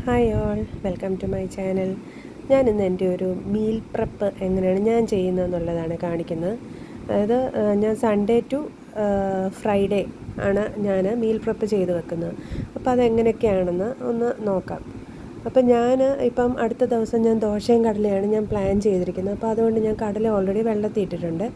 Hi all, welcome to my channel. ഞാൻ ഇന്ന് എൻ്റെ ഒരു മീൽ പ്രപ്പ് എങ്ങനെയാണ് ഞാൻ ചെയ്യുന്നതെന്നുള്ളതാണ് കാണിക്കുന്നത്. അതായത് ഞാൻ സൺഡേ ടു ഫ്രൈഡേ ആണ് ഞാൻ മീൽ പ്രപ്പ് ചെയ്ത് വെക്കുന്നത്. അപ്പോൾ അതെങ്ങനെയൊക്കെയാണെന്ന് ഒന്ന് നോക്കാം. അപ്പം ഇപ്പം അടുത്ത ദിവസം ഞാൻ ദോശയും കടലയാണ് ഞാൻ പ്ലാൻ ചെയ്തിരിക്കുന്നത്. അപ്പോൾ അതുകൊണ്ട് ഞാൻ കടല ഓൾറെഡി വെള്ളത്തിൽ ഇട്ടിട്ടുണ്ട്.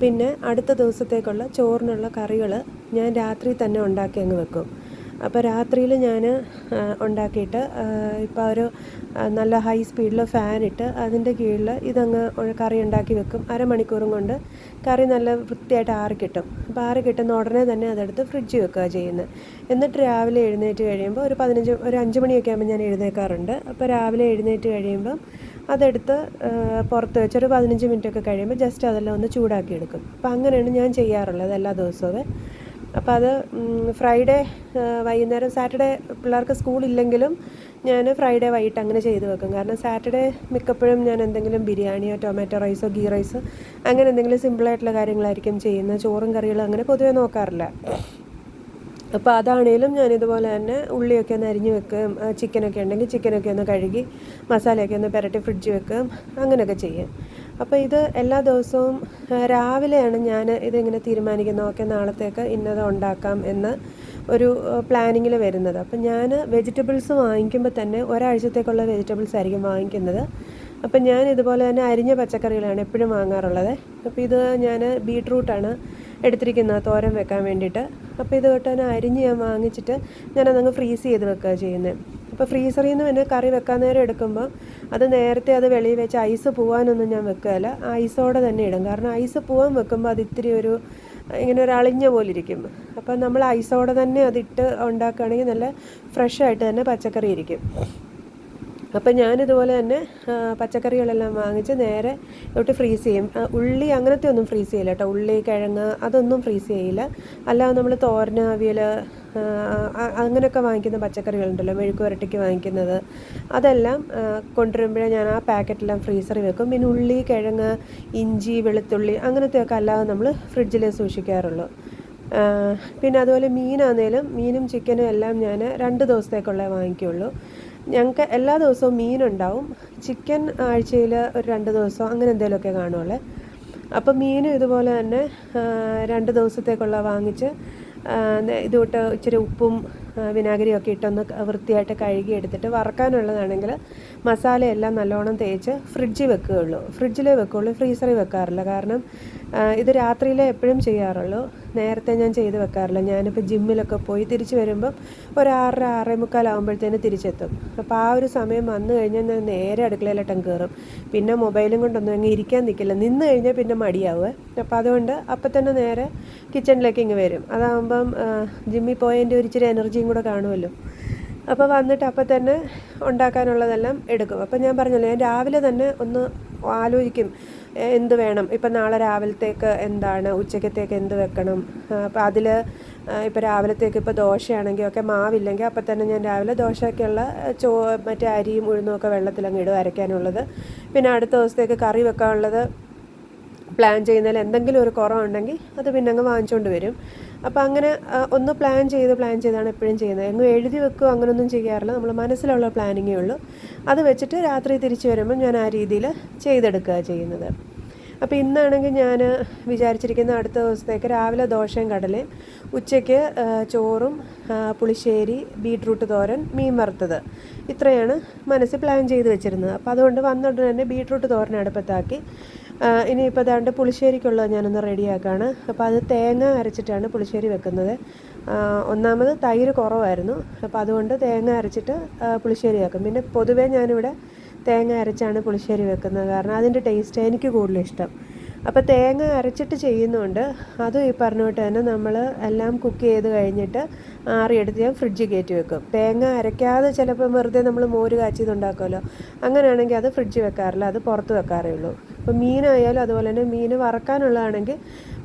പിന്നെ അടുത്ത ദിവസത്തേക്കുള്ള ചോറിനുള്ള കറികൾ ഞാൻ രാത്രി തന്നെ ഉണ്ടാക്കി അങ്ങ് വെക്കും. അപ്പോൾ രാത്രിയിൽ ഞാൻ ഉണ്ടാക്കിയിട്ട് ഇപ്പോൾ ഒരു നല്ല ഹൈ സ്പീഡിൽ ഫാനിട്ട് അതിൻ്റെ കീഴിൽ ഇതങ്ങ് കറി ഉണ്ടാക്കി വെക്കും. അരമണിക്കൂറും കൊണ്ട് കറി നല്ല വൃത്തിയായിട്ട് ആറിക്കിട്ടും. അപ്പോൾ ആറിക്കിട്ടുന്ന ഉടനെ തന്നെ അതെടുത്ത് ഫ്രിഡ്ജിൽ വെക്കുക ചെയ്യുന്നത്. എന്നിട്ട് രാവിലെ എഴുന്നേറ്റ് കഴിയുമ്പോൾ ഒരു 5 മണിയൊക്കെ ആകുമ്പോൾ ഞാൻ എഴുന്നേൽക്കാറുണ്ട്. അപ്പോൾ രാവിലെ എഴുന്നേറ്റ് കഴിയുമ്പം അതെടുത്ത് പുറത്ത് വെച്ചൊരു 15 മിനിറ്റൊക്കെ കഴിയുമ്പോൾ ജസ്റ്റ് അതെല്ലാം ഒന്ന് ചൂടാക്കി എടുക്കും. അപ്പോൾ അങ്ങനെയാണ് ഞാൻ ചെയ്യാറുള്ളത് എല്ലാ ദിവസവും. അപ്പോൾ അത് ഫ്രൈഡേ വൈകുന്നേരം, സാറ്റർഡേ പിള്ളേർക്ക് സ്കൂളില്ലെങ്കിലും ഞാൻ ഫ്രൈഡേ വൈകിട്ട് അങ്ങനെ ചെയ്ത് വെക്കും. കാരണം സാറ്റർഡേ മിക്കപ്പോഴും ഞാൻ എന്തെങ്കിലും ബിരിയാണിയോ ടൊമാറ്റോ റൈസോ ഗീ റൈസോ അങ്ങനെ എന്തെങ്കിലും സിമ്പിളായിട്ടുള്ള കാര്യങ്ങളായിരിക്കും ചെയ്യുന്നത്. ചോറും കറികളും അങ്ങനെ പൊതുവേ നോക്കാറില്ല. അപ്പോൾ അതാണേലും ഞാനിതുപോലെ തന്നെ ഉള്ളിയൊക്കെ ഒന്ന് അരിഞ്ഞ് വെക്കും. ചിക്കനൊക്കെ ഉണ്ടെങ്കിൽ ചിക്കനൊക്കെ ഒന്ന് കഴുകി മസാലയൊക്കെ ഒന്ന് പുരട്ടി ഫ്രിഡ്ജിൽ വെക്കും. അങ്ങനെയൊക്കെ ചെയ്യും. അപ്പോൾ ഇത് എല്ലാ ദിവസവും രാവിലെയാണ് ഞാൻ ഇതിങ്ങനെ തീരുമാനിക്കുന്നത്. ഓക്കെ, നാളത്തേക്ക് ഇന്നത് ഉണ്ടാക്കാം എന്ന് ഒരു പ്ലാനിങ്ങിൽ വരുന്നത്. അപ്പം ഞാൻ വെജിറ്റബിൾസ് വാങ്ങിക്കുമ്പോൾ തന്നെ ഒരാഴ്ചത്തേക്കുള്ള വെജിറ്റബിൾസ് ആയിരിക്കും വാങ്ങിക്കുന്നത്. അപ്പം ഞാൻ ഇതുപോലെ തന്നെ അരിഞ്ഞ പച്ചക്കറികളാണ് എപ്പോഴും വാങ്ങാറുള്ളത്. അപ്പോൾ ഇത് ഞാൻ ബീട്രൂട്ടാണ് എടുത്തിരിക്കുന്നത് തോരൻ വെക്കാൻ വേണ്ടിയിട്ട്. അപ്പോൾ ഇത് തൊട്ട് അരിഞ്ഞ് ഞാൻ വാങ്ങിച്ചിട്ട് ഞാനതങ്ങ് ഫ്രീസ് ചെയ്ത് വെക്കുക ചെയ്യുന്നത്. അപ്പോൾ ഫ്രീസറിൽ നിന്ന് പിന്നെ കറി വെക്കാൻ നേരം എടുക്കുമ്പോൾ അത് നേരത്തെ അത് വെളിയിൽ വെച്ച് ഐസ് പോകാനൊന്നും ഞാൻ വെക്കുകയില്ല. ഐസോടെ തന്നെ ഇടും. കാരണം ഐസ് പോകാൻ വെക്കുമ്പോൾ അത് ഇത്തിരി ഇങ്ങനെ ഒരു അളിഞ്ഞ പോലെ ഇരിക്കും. അപ്പം നമ്മൾ ഐസോടെ തന്നെ അതിട്ട് ഉണ്ടാക്കുകയാണെങ്കിൽ നല്ല ഫ്രഷായിട്ട് തന്നെ പച്ചക്കറി ഇരിക്കും. അപ്പം ഞാനിതുപോലെ തന്നെ പച്ചക്കറികളെല്ലാം വാങ്ങിച്ച് നേരെ ഇട്ട് ഫ്രീസ് ചെയ്യും. ഉള്ളി അങ്ങനത്തെ ഒന്നും ഫ്രീസ് ചെയ്യില്ല കേട്ടോ. ഉള്ളി, കിഴങ്ങ് അതൊന്നും ഫ്രീസ് ചെയ്യില്ല. അല്ലാതെ നമ്മൾ തോരന്, അവിയൽ അങ്ങനെയൊക്കെ വാങ്ങിക്കുന്ന പച്ചക്കറികളുണ്ടല്ലോ, മെഴുക്ക് പുരട്ടിക്ക് വാങ്ങിക്കുന്നത്, അതെല്ലാം കൊണ്ടുവരുമ്പോഴേ ഞാൻ ആ പാക്കറ്റെല്ലാം ഫ്രീസറിൽ വെക്കും. പിന്നെ ഉള്ളി, കിഴങ്ങ്, ഇഞ്ചി, വെളുത്തുള്ളി അങ്ങനത്തെയൊക്കെ അല്ലാതെ നമ്മൾ ഫ്രിഡ്ജിൽ സൂക്ഷിക്കാറുള്ളൂ. പിന്നെ അതുപോലെ മീനും ചിക്കനും എല്ലാം ഞാൻ 2 ദിവസത്തേക്കുള്ളേ വാങ്ങിക്കുകയുള്ളൂ. ഞങ്ങൾക്ക് എല്ലാ ദിവസവും മീനുണ്ടാവും. ചിക്കൻ ആഴ്ചയിൽ ഒരു 2 ദിവസം അങ്ങനെ എന്തെങ്കിലുമൊക്കെ കാണുള്ളൂ. അപ്പോൾ മീനും ഇതുപോലെ തന്നെ 2 ദിവസത്തേക്കുള്ള വാങ്ങിച്ച് ഇതുകൊണ്ട് ഇച്ചിരി ഉപ്പും വിനാഗിരിയൊക്കെ ഇട്ടൊന്ന് വൃത്തിയായിട്ട് കഴുകി എടുത്തിട്ട് വറക്കാനുള്ളതാണെങ്കിൽ മസാലയെല്ലാം നല്ലോണം തേച്ച് ഫ്രിഡ്ജിൽ വെക്കുകയുള്ളൂ. ഫ്രിഡ്ജിലേ വെക്കുകയുള്ളൂ, ഫ്രീസറിൽ വെക്കാറില്ല. കാരണം ഇത് രാത്രിയിലേ എപ്പോഴും ചെയ്യാറുള്ളൂ. നേരത്തെ ഞാൻ ചെയ്ത് വെക്കാറില്ല. ഞാനിപ്പോൾ ജിമ്മിലൊക്കെ പോയി തിരിച്ച് വരുമ്പം ഒരു 6:30, 6:45 ആകുമ്പോഴത്തേന് തിരിച്ചെത്തും. അപ്പോൾ ആ ഒരു സമയം വന്നു കഴിഞ്ഞാൽ ഞാൻ നേരെ അടുക്കളയിലോട്ടം കയറും. പിന്നെ മൊബൈലും കൊണ്ടൊന്നും അങ്ങ് ഇരിക്കാൻ നിൽക്കില്ല. നിന്ന് കഴിഞ്ഞാൽ പിന്നെ മടിയാവുക. അപ്പോൾ അതുകൊണ്ട് അപ്പം തന്നെ നേരെ കിച്ചണിലേക്ക് ഇങ്ങ് വരും. അതാകുമ്പം ജിമ്മിൽ പോയതിൻ്റെ ഒരു ഇച്ചിരി എനർജിയും കൂടെ കാണുമല്ലോ. അപ്പോൾ വന്നിട്ട് അപ്പം തന്നെ ഉണ്ടാക്കാനുള്ളതെല്ലാം എടുക്കും. അപ്പം ഞാൻ പറഞ്ഞല്ലോ, ഞാൻ രാവിലെ തന്നെ ഒന്ന് ആലോചിക്കും എന്ത് വേണം. ഇപ്പം നാളെ രാവിലത്തേക്ക് എന്താണ്, ഉച്ചക്കത്തേക്ക് എന്ത് വെക്കണം. അപ്പോൾ അതിൽ ഇപ്പോൾ രാവിലത്തേക്ക് ഇപ്പോൾ ദോശയാണെങ്കിൽ ഒക്കെ മാവില്ലെങ്കിൽ അപ്പം തന്നെ ഞാൻ രാവിലെ ദോശയ്ക്കുള്ള മറ്റേ അരിയും ഉഴുന്നും ഒക്കെ വെള്ളത്തിലങ്ങ് ഇടും അരയ്ക്കാനുള്ളത്. പിന്നെ അടുത്ത ദിവസത്തേക്ക് കറി വെക്കാനുള്ളത് പ്ലാൻ ചെയ്യുന്നതിൽ എന്തെങ്കിലും ഒരു കുറവുണ്ടെങ്കിൽ അത് പിന്നെ അങ്ങ് വാങ്ങിച്ചുകൊണ്ട് വരും. അപ്പോൾ അങ്ങനെ ഒന്ന് പ്ലാൻ ചെയ്താണ് എപ്പോഴും ചെയ്യുന്നത്. എങ്ങും എഴുതി വെക്കുകയോ അങ്ങനെയൊന്നും ചെയ്യാറില്ല. നമ്മൾ മനസ്സിലുള്ള പ്ലാനിങ്ങേ ഉള്ളൂ. അത് വെച്ചിട്ട് രാത്രി തിരിച്ച് വരുമ്പോൾ ഞാൻ ആ രീതിയിൽ ചെയ്തെടുക്കുക ചെയ്യുന്നത്. അപ്പോൾ ഇന്നാണെങ്കിൽ ഞാൻ വിചാരിച്ചിരിക്കുന്ന അടുത്ത ദിവസത്തേക്ക് രാവിലെ ദോശയും കടലയും, ഉച്ചയ്ക്ക് ചോറും പുളിശ്ശേരി, ബീട്രൂട്ട് തോരൻ, മീൻ വറുത്തത്, ഇത്രയാണ് മനസ്സിൽ പ്ലാൻ ചെയ്ത് വെച്ചിരുന്നത്. അപ്പോൾ അതുകൊണ്ട് വന്നിട്ട് തന്നെ ബീട്രൂട്ട് തോരൻ അടുപ്പത്താക്കി. ഇനിയിപ്പോൾ അതാണ്ട് പുളിശ്ശേരിക്കുള്ളത് ഞാനൊന്ന് റെഡിയാക്കുകയാണ്. അപ്പോൾ അത് തേങ്ങ അരച്ചിട്ടാണ് പുളിശ്ശേരി വെക്കുന്നത്. ഒന്നാമത് തൈര് കുറവായിരുന്നു. അപ്പോൾ അതുകൊണ്ട് തേങ്ങ അരച്ചിട്ട് പുളിശ്ശേരി വെക്കും. പിന്നെ പൊതുവേ ഞാനിവിടെ തേങ്ങ അരച്ചാണ് പുളിശ്ശേരി വെക്കുന്നത്. കാരണം അതിൻ്റെ ടേസ്റ്റ് എനിക്ക് കൂടുതലും ഇഷ്ടം. അപ്പോൾ തേങ്ങ അരച്ചിട്ട് ചെയ്യുന്നുണ്ട്. അതും ഈ പറഞ്ഞോട്ട് തന്നെ നമ്മൾ എല്ലാം കുക്ക് ചെയ്ത് കഴിഞ്ഞിട്ട് ആറിയെടുത്ത് ഞാൻ ഫ്രിഡ്ജിൽ കയറ്റി വെക്കും. തേങ്ങ അരയ്ക്കാതെ ചിലപ്പോൾ വെറുതെ നമ്മൾ മോര് കാച്ചിയതുണ്ടാക്കുമല്ലോ, അങ്ങനെയാണെങ്കിൽ അത് ഫ്രിഡ്ജിൽ വെക്കാറില്ല, അത് പുറത്ത് വെക്കാറേ ഉള്ളൂ. അപ്പോൾ മീനായാലും അതുപോലെ തന്നെ മീൻ വറക്കാനുള്ളതാണെങ്കിൽ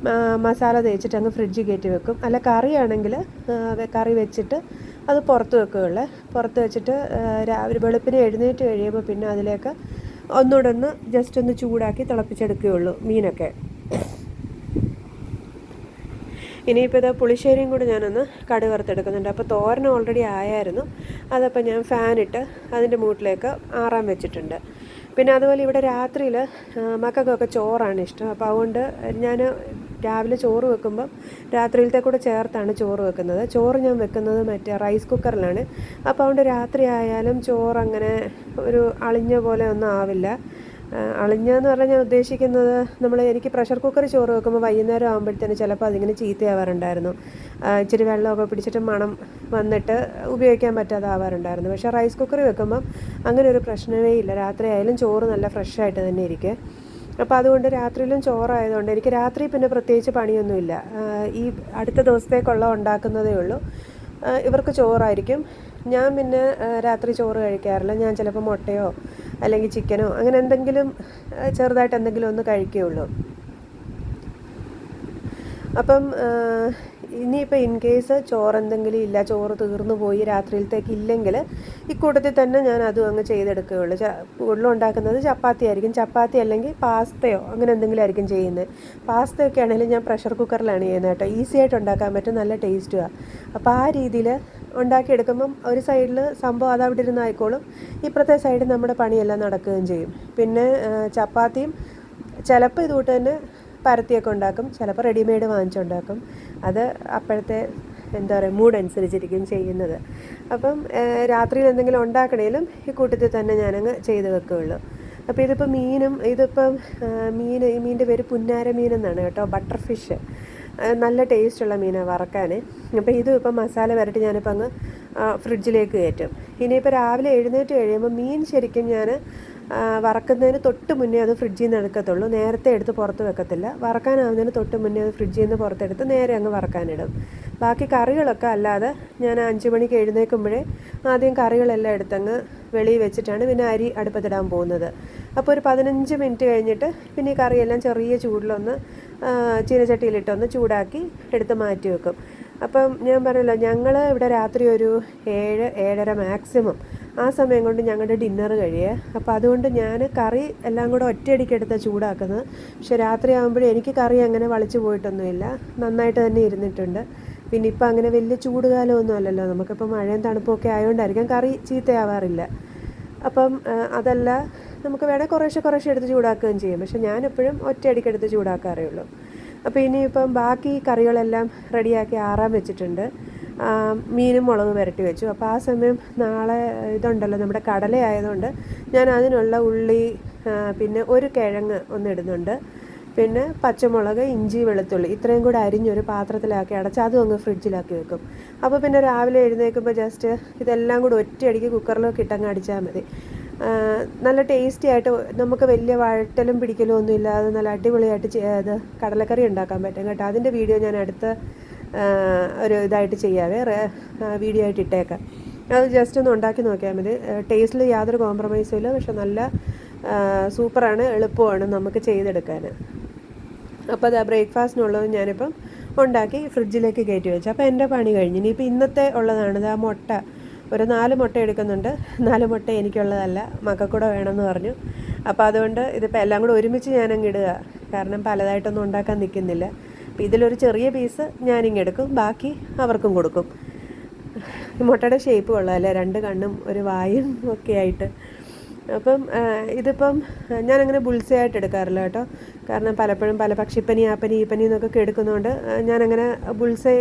മസാല തേച്ചിട്ട് അങ്ങ് ഫ്രിഡ്ജിൽ കയറ്റി വെക്കും. അല്ല കറിയാണെങ്കിൽ കറി വെച്ചിട്ട് അത് പുറത്ത് വെക്കുകയുള്ളൂ. പുറത്ത് വെച്ചിട്ട് രാവിലെ വെളുപ്പിനെ എഴുന്നേറ്റ് കഴിയുമ്പോൾ പിന്നെ അതിലേക്ക് ഒന്നുകൂടെ ജസ്റ്റ് ഒന്ന് ചൂടാക്കി തിളപ്പിച്ചെടുക്കുകയുള്ളൂ മീനൊക്കെ. ഇനിയിപ്പോൾ ഇത് പുളിശ്ശേരിയും കൂടി ഞാനൊന്ന് കടുക് വറുത്തെടുക്കുന്നുണ്ട്. അപ്പോൾ തോരൻ ഓൾറെഡി ആയായിരുന്നു. അതപ്പോൾ ഞാൻ ഫാനിട്ട് അതിൻ്റെ മൂട്ടിലേക്ക് ആറാൻ വെച്ചിട്ടുണ്ട്. പിന്നെ അതുപോലെ ഇവിടെ രാത്രിയിൽ മക്കൾക്കൊക്കെ ചോറാണ് ഇഷ്ടം. അപ്പോൾ അതുകൊണ്ട് ഞാൻ രാവിലെ ചോറ് വെക്കുമ്പം രാത്രിയിലത്തെ കൂടെ ചേർത്താണ് ചോറ് വെക്കുന്നത്. ചോറ് ഞാൻ വെക്കുന്നത് മറ്റേ റൈസ് കുക്കറിലാണ്. അപ്പോൾ അതുകൊണ്ട് രാത്രി ആയാലും ചോറങ്ങനെ ഒരു അളിഞ്ഞ പോലെ ഒന്നും ആവില്ല. അളിഞ്ഞെന്ന് പറഞ്ഞാൽ ഞാൻ ഉദ്ദേശിക്കുന്നത് എനിക്ക് പ്രഷർ കുക്കറിൽ ചോറ് വെക്കുമ്പോൾ വൈകുന്നേരം ആകുമ്പോഴത്തേന് ചിലപ്പോൾ അതിങ്ങനെ ചീത്തയാവാറുണ്ടായിരുന്നു. ഇച്ചിരി വെള്ളമൊക്കെ പിടിച്ചിട്ട് മണം വന്നിട്ട് ഉപയോഗിക്കാൻ പറ്റാതെ ആവാറുണ്ടായിരുന്നു. പക്ഷേ റൈസ് കുക്കറിൽ വെക്കുമ്പം അങ്ങനെ ഒരു പ്രശ്നമേ ഇല്ല. രാത്രി ആയാലും ചോറ് നല്ല ഫ്രഷായിട്ട് തന്നെ ഇരിക്കും. അപ്പോൾ അതുകൊണ്ട് രാത്രിയിലും ചോറായതുകൊണ്ട് എനിക്ക് രാത്രി പിന്നെ പ്രത്യേകിച്ച് പണിയൊന്നുമില്ല. ഈ അടുത്ത ദിവസത്തേക്കുള്ള ഉണ്ടാക്കുന്നതേ ഉള്ളൂ. ഇവർക്ക് ചോറായിരിക്കും. ഞാൻ പിന്നെ രാത്രി ചോറ് കഴിക്കാറില്ല. ഞാൻ ചിലപ്പോൾ മുട്ടയോ അല്ലെങ്കിൽ ചിക്കനോ അങ്ങനെ എന്തെങ്കിലും ചെറുതായിട്ട് എന്തെങ്കിലും ഒന്ന് കഴിക്കുകയുള്ളൂ. അപ്പം ഇനിയിപ്പോൾ ഇൻ കേസ് ചോറ് എന്തെങ്കിലും ഇല്ല, ചോറ് തീർന്നു പോയി, രാത്രിയിലത്തേക്ക് ഇല്ലെങ്കിൽ ഇക്കൂട്ടത്തിൽ തന്നെ ഞാൻ അതും അങ്ങ് ചെയ്തെടുക്കുകയുള്ളൂ. കൂടുതലും ഉണ്ടാക്കുന്നത് ചപ്പാത്തി ആയിരിക്കും. ചപ്പാത്തി അല്ലെങ്കിൽ പാസ്തയോ അങ്ങനെ എന്തെങ്കിലും ആയിരിക്കും ചെയ്യുന്നത്. പാസ്തയൊക്കെ ആണെങ്കിലും ഞാൻ പ്രഷർ കുക്കറിലാണ് ചെയ്യുന്നത് കേട്ടോ. ഈസി ആയിട്ട് ഉണ്ടാക്കാൻ പറ്റും, നല്ല ടേസ്റ്റുമാണ്. അപ്പോൾ ആ രീതിയിൽ ഉണ്ടാക്കിയെടുക്കുമ്പം ഒരു സൈഡിൽ സംഭവം അതവിടെ ഇരുന്ന് ആയിക്കോളും, ഇപ്പുറത്തെ സൈഡിൽ നമ്മുടെ പണിയെല്ലാം നടക്കുകയും ചെയ്യും. പിന്നെ ചപ്പാത്തിയും ചിലപ്പോൾ ഇതുകൂട്ട് തന്നെ പരത്തിയൊക്കെ ഉണ്ടാക്കും, ചിലപ്പോൾ റെഡിമെയ്ഡ് വാങ്ങിച്ചുണ്ടാക്കും. അത് അപ്പോഴത്തെ എന്താ പറയുക മൂഡ് അനുസരിച്ചിരിക്കും ചെയ്യുന്നത്. അപ്പം രാത്രിയിൽ എന്തെങ്കിലും ഉണ്ടാക്കണേലും ഈ കൂട്ടത്തിൽ തന്നെ ഞാനങ്ങ് ചെയ്ത് വെക്കുകയുള്ളൂ. അപ്പോൾ ഇതിപ്പോൾ ഇതിപ്പം ഈ മീനിൻ്റെ പേര് പുന്നാര മീനെന്നാണ് കേട്ടോ, ബട്ടർ ഫിഷ്. നല്ല ടേസ്റ്റുള്ള മീനാണ് വറക്കാൻ. അപ്പോൾ ഇതും ഇപ്പം മസാല വരട്ടി ഞാനിപ്പോൾ അങ്ങ് ഫ്രിഡ്ജിലേക്ക് കയറ്റും. ഇനിയിപ്പോൾ രാവിലെ എഴുന്നേറ്റ് കഴിയുമ്പോൾ മീൻ ശരിക്കും ഞാൻ വറക്കുന്നതിന് തൊട്ട് മുന്നേ അത് ഫ്രിഡ്ജിൽ നിന്ന് എടുക്കത്തുള്ളൂ. നേരത്തെ എടുത്ത് പുറത്ത് വെക്കത്തില്ല. വറക്കാനാവുന്നതിന് തൊട്ട് മുന്നേ അത് ഫ്രിഡ്ജിൽ നിന്ന് പുറത്തെടുത്ത് നേരെ അങ്ങ് വറക്കാനിടും. ബാക്കി കറികളൊക്കെ അല്ലാതെ ഞാൻ 5 മണിക്ക് എഴുന്നേൽക്കുമ്പോഴേ ആദ്യം കറികളെല്ലാം എടുത്തങ്ങ് വെളിയിൽ വെച്ചിട്ടാണ് പിന്നെ അരി അടുപ്പത്തിടാൻ പോകുന്നത്. അപ്പോൾ ഒരു 15 മിനിറ്റ് കഴിഞ്ഞിട്ട് പിന്നെ ഈ കറിയെല്ലാം ചെറിയ ചൂടിലൊന്ന് ചീനച്ചട്ടിയിലിട്ടൊന്ന് ചൂടാക്കി എടുത്ത് മാറ്റി വെക്കും. അപ്പം ഞാൻ പറഞ്ഞല്ലോ, ഞങ്ങൾ ഇവിടെ രാത്രി ഒരു 7-7:30 മാക്സിമം ആ സമയം കൊണ്ട് ഞങ്ങളുടെ ഡിന്നർ കഴിയേ. അപ്പോൾ അതുകൊണ്ട് ഞാൻ കറി എല്ലാം കൂടെ ഒറ്റയടിക്കെടുത്ത് ചൂടാക്കുന്നത്. പക്ഷെ രാത്രി ആകുമ്പോഴേ എനിക്ക് കറി അങ്ങനെ വളിച്ചു പോയിട്ടൊന്നുമില്ല, നന്നായിട്ട് തന്നെ ഇരുന്നിട്ടുണ്ട്. പിന്നെ ഇപ്പം അങ്ങനെ വലിയ ചൂടുകാലമൊന്നും അല്ലല്ലോ, നമുക്കിപ്പോൾ മഴയും തണുപ്പൊക്കെ ആയതുകൊണ്ടായിരിക്കും കറി ചീത്തയാവാറില്ല. അപ്പം അതല്ല, നമുക്ക് വേണേൽ കുറേശ്ശെ എടുത്ത് ചൂടാക്കുകയും ചെയ്യും. പക്ഷെ ഞാനെപ്പോഴും ഒറ്റയടിക്കെടുത്ത് ചൂടാക്കാറേ ഉള്ളൂ. അപ്പോൾ ഇനിയിപ്പം ബാക്കി കറികളെല്ലാം റെഡിയാക്കി ആറാൻ വെച്ചിട്ടുണ്ട്. മീനും മുളക് പുരട്ടി വെച്ചു. അപ്പോൾ ആ സമയം നാളെ ഇതുണ്ടല്ലോ, നമ്മുടെ കടല ആയതുകൊണ്ട് ഞാൻ അതിനുള്ള ഉള്ളി, പിന്നെ ഒരു കിഴങ്ങ് ഒന്നിടുന്നുണ്ട്, പിന്നെ പച്ചമുളക്, ഇഞ്ചി, വെളുത്തുള്ളി ഇത്രയും കൂടെ അരിഞ്ഞൊരു പാത്രത്തിലാക്കി അടച്ച് അതും അങ്ങ് ഫ്രിഡ്ജിലാക്കി വെക്കും. അപ്പോൾ പിന്നെ രാവിലെ എഴുന്നേൽക്കുമ്പോൾ ജസ്റ്റ് ഇതെല്ലാം കൂടി ഒറ്റയടിക്ക് കുക്കറിലേക്ക് ഇട്ടങ്ങ് അടിച്ചാൽ മതി. നല്ല ടേസ്റ്റി ആയിട്ട് നമുക്ക് വലിയ വഴറ്റലും പിടിക്കലും ഒന്നും ഇല്ലാതെ നല്ല അടിപൊളിയായിട്ട് അത് കടലക്കറി ഉണ്ടാക്കാൻ പറ്റും കേട്ടോ. അതിൻ്റെ വീഡിയോ ഞാൻ അടുത്ത ഒരു ഇതായിട്ട് ചെയ്യാവേ, വീഡിയോ ആയിട്ട് ഇട്ടേക്കാം. അത് ജസ്റ്റ് ഒന്ന് ഉണ്ടാക്കി നോക്കിയാൽ മതി. ടേസ്റ്റിൽ യാതൊരു കോംപ്രമൈസും ഇല്ല, പക്ഷെ നല്ല സൂപ്പറാണ്, എളുപ്പമാണ് നമുക്ക് ചെയ്തെടുക്കാൻ. അപ്പോൾ അത് ബ്രേക്ക്ഫാസ്റ്റിനുള്ളത് ഞാനിപ്പം ഉണ്ടാക്കി ഫ്രിഡ്ജിലേക്ക് കയറ്റി വെച്ചു. അപ്പോൾ എൻ്റെ പണി കഴിഞ്ഞു. ഇനിയിപ്പോൾ ഇന്നത്തെ ഉള്ളതാണ് ആ മുട്ട. ഒരു 4 മുട്ട എടുക്കുന്നുണ്ട്. 4 മുട്ട എനിക്കുള്ളതല്ല, മക്കൾക്കൂടെ വേണമെന്ന് പറഞ്ഞു. അപ്പോൾ അതുകൊണ്ട് ഇതിപ്പോൾ എല്ലാം കൂടെ ഒരുമിച്ച് ഞാനങ്ങ് ഇടുക, കാരണം പലതായിട്ടൊന്നും ഉണ്ടാക്കാൻ നിൽക്കുന്നില്ല. അപ്പോൾ ഇതിലൊരു ചെറിയ പീസ് ഞാനിങ്ങെടുക്കും, ബാക്കി അവർക്കും കൊടുക്കും. മുട്ടയുടെ ഷേപ്പ് കൊള്ളാമല്ലേ, 2 കണ്ണും ഒരു വായും ഒക്കെ ആയിട്ട്. അപ്പം ഇതിപ്പം ഞാനങ്ങനെ ബുൾസൈ ആയിട്ട് എടുക്കാറില്ല കേട്ടോ, കാരണം പലപ്പോഴും പല പക്ഷിപ്പനി, ആ പനി, ഈ പനി എന്നൊക്കെ എടുക്കുന്നതുകൊണ്ട് ഞാനങ്ങനെ ബുൾസൈ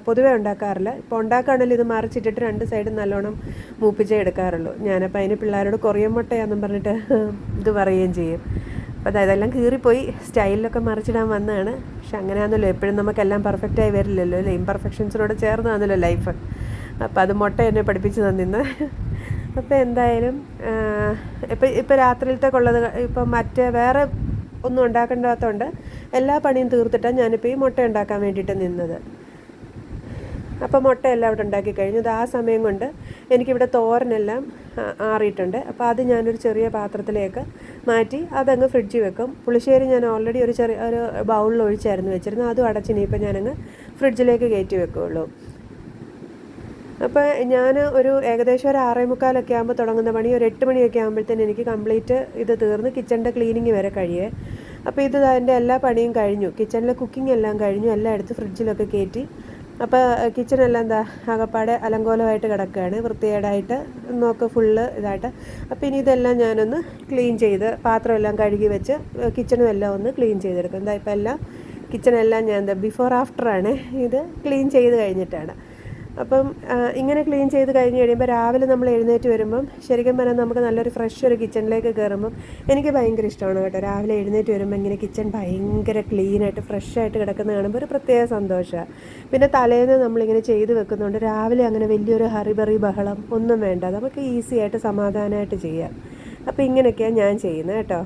പൊതുവേ ഉണ്ടാക്കാറില്ല. ഇപ്പോൾ ഉണ്ടാക്കുകയാണെങ്കിൽ ഇത് മറിച്ചിട്ടിട്ട് 2 സൈഡും നല്ലോണം മൂപ്പിച്ചേ എടുക്കാറുള്ളൂ. ഞാനപ്പോൾ അതിന് പിള്ളേരോട് കൊറിയൻ മുട്ടയാണെന്നും പറഞ്ഞിട്ട് ഇത് പറയുകയും ചെയ്യും. അപ്പോൾ അതെല്ലാം കീറിപ്പോയി, സ്റ്റൈലിലൊക്കെ മറിച്ചിടാൻ വന്നതാണ്. പക്ഷെ അങ്ങനെയാണല്ലോ, എപ്പോഴും നമുക്കെല്ലാം പെർഫെക്റ്റായി വരില്ലല്ലോ അല്ലേ, ഇംപെർഫെക്ഷൻസിനോട് ചേർന്നാണല്ലോ ലൈഫ്. അപ്പോൾ അത് മുട്ട എന്നെ പഠിപ്പിച്ച് തന്നിന്ന്. അപ്പോൾ എന്തായാലും ഇപ്പോൾ രാത്രിയിലത്തേക്കുള്ളത് ഇപ്പം മറ്റേ വേറെ ഒന്നും ഉണ്ടാക്കേണ്ടാത്തതുകൊണ്ട് എല്ലാ പണിയും തീർത്തിട്ടാണ് ഞാനിപ്പോൾ ഈ മുട്ട ഉണ്ടാക്കാൻ വേണ്ടിയിട്ട് നിന്നത്. അപ്പോൾ മുട്ടയെല്ലാം അവിടെ ഉണ്ടാക്കി കഴിഞ്ഞു. അത് ആ സമയം കൊണ്ട് എനിക്കിവിടെ തോരനെല്ലാം ആറിയിട്ടുണ്ട്. അപ്പോൾ അത് ഞാനൊരു ചെറിയ പാത്രത്തിലേക്ക് മാറ്റി അതങ്ങ് ഫ്രിഡ്ജിൽ വെക്കും. പുളിശ്ശേരി ഞാൻ ഓൾറെഡി ഒരു ബൗളിൽ ഒഴിച്ചായിരുന്നു വെച്ചിരുന്നത്, അതും അടച്ചിനിപ്പോൾ ഞാനങ്ങ് ഫ്രിഡ്ജിലേക്ക് കയറ്റി വെക്കുകയുള്ളൂ. അപ്പോൾ ഞാൻ ഏകദേശം ഒരു 6:45 ആകുമ്പോൾ തുടങ്ങുന്ന പണി ഒരു 8 മണിയൊക്കെ ആകുമ്പോഴത്തേന് എനിക്ക് കംപ്ലീറ്റ് ഇത് തീർന്ന് കിച്ചണിൻ്റെ ക്ലീനിങ് വരെ കഴിയേ. അപ്പോൾ ഇത് എൻ്റെ എല്ലാ പണിയും കഴിഞ്ഞു, കിച്ചണിലെ കുക്കിംഗ് എല്ലാം കഴിഞ്ഞു, എല്ലാം എടുത്ത് ഫ്രിഡ്ജിലൊക്കെ കയറ്റി. അപ്പോൾ കിച്ചണെല്ലാം എന്താ ആകപ്പാടെ അലങ്കോലമായിട്ട് കിടക്കുകയാണ്, വൃത്തികേടായിട്ട് നോക്ക് ഫുള്ള് ഇതായിട്ട്. അപ്പോൾ ഇനി ഇതെല്ലാം ഞാനൊന്ന് ക്ലീൻ ചെയ്ത് പാത്രമെല്ലാം കഴുകി വെച്ച് കിച്ചണും എല്ലാം ഒന്ന് ക്ലീൻ ചെയ്തെടുക്കും. എന്താ ഇപ്പോൾ എല്ലാം കിച്ചണെല്ലാം ഞാൻ എന്താ ബിഫോർ ആഫ്റ്ററാണ് ഇത് ക്ലീൻ ചെയ്ത് കഴിഞ്ഞിട്ടാണ്. അപ്പം ഇങ്ങനെ ക്ലീൻ ചെയ്ത് കഴിഞ്ഞ് കഴിയുമ്പോൾ രാവിലെ നമ്മൾ എഴുന്നേറ്റ് വരുമ്പം ശരിക്കും പറഞ്ഞാൽ നമുക്ക് നല്ലൊരു ഫ്രഷ് ഒരു കിച്ചണിലേക്ക് കയറുമ്പം എനിക്ക് ഭയങ്കര ഇഷ്ടമാണ് കേട്ടോ. രാവിലെ എഴുന്നേറ്റ് വരുമ്പോൾ ഇങ്ങനെ കിച്ചൺ ഭയങ്കര ക്ലീനായിട്ട് ഫ്രഷായിട്ട് കിടക്കുന്ന കാണുമ്പോൾ ഒരു പ്രത്യേക സന്തോഷമാണ്. പിന്നെ തലേന്ന് നമ്മളിങ്ങനെ ചെയ്ത് വെക്കുന്നതുകൊണ്ട് രാവിലെ അങ്ങനെ വലിയൊരു ഹറിബറി ബഹളം ഒന്നും വേണ്ട, നമുക്ക് ഈസി ആയിട്ട് സമാധാനമായിട്ട് ചെയ്യാം. അപ്പോൾ ഇങ്ങനെയൊക്കെയാണ് ഞാൻ ചെയ്യുന്നത് കേട്ടോ.